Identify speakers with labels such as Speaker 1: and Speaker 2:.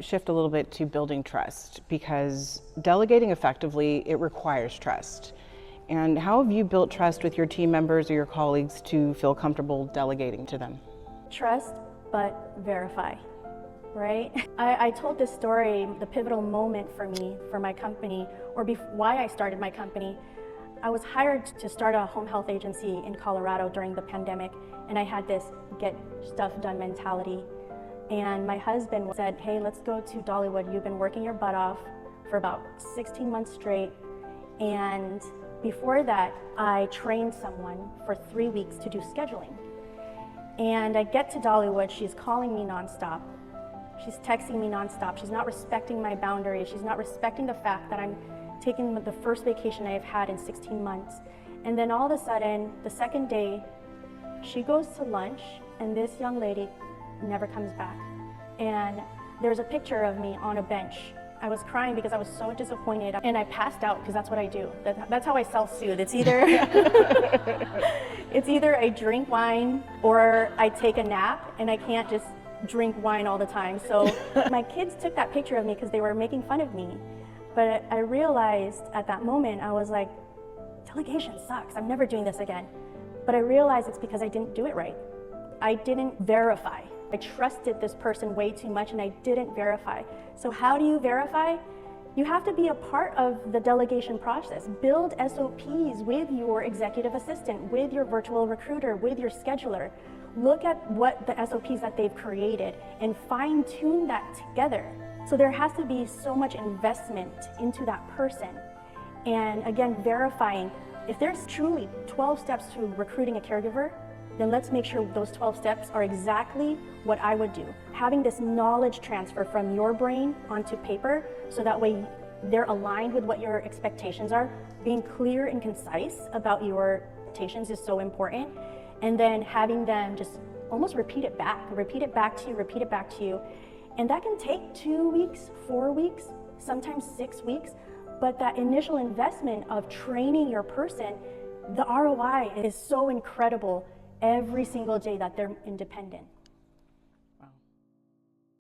Speaker 1: shift a little bit to building trust, because delegating effectively, it requires trust. And how have you built trust with your team members or your colleagues to feel comfortable delegating to them?
Speaker 2: Trust, but verify, right? I told this story, the pivotal moment for me, for my company, or why I started my company. I was hired to start a home health agency in Colorado during the pandemic, and I had this get stuff done mentality. And my husband said, hey, let's go to Dollywood. You've been working your butt off for about 16 months straight. And before that, I trained someone for 3 weeks to do scheduling. And I get to Dollywood, she's calling me nonstop. She's texting me nonstop. She's not respecting my boundaries. She's not respecting the fact that I'm taking the first vacation I have had in 16 months. And then all of a sudden, the second day, she goes to lunch, and this young lady never comes back. And there's a picture of me on a bench. I was crying because I was so disappointed, and I passed out because that's what I do. That's how I self-soothe. It's either it's either I drink wine or I take a nap, and I can't just drink wine all the time. So my kids took that picture of me because they were making fun of me. But I realized at that moment, I was like, delegation sucks. I'm never doing this again. But I realized it's because I didn't do it right. I didn't verify. I trusted this person way too much, and I didn't verify. So how do you verify? You have to be a part of the delegation process. Build SOPs with your executive assistant, with your virtual recruiter, with your scheduler. Look at what the SOPs that they've created and fine tune that together. So there has to be so much investment into that person. And again, verifying, if there's truly 12 steps to recruiting a caregiver, then let's make sure those 12 steps are exactly what I would do. Having this knowledge transfer from your brain onto paper, so that way they're aligned with what your expectations are. Being clear and concise about your expectations is so important. And then having them just almost repeat it back to you, repeat it back to you. And that can take 2 weeks, 4 weeks, sometimes 6 weeks. But that initial investment of training your person, the ROI is so incredible every single day that they're independent.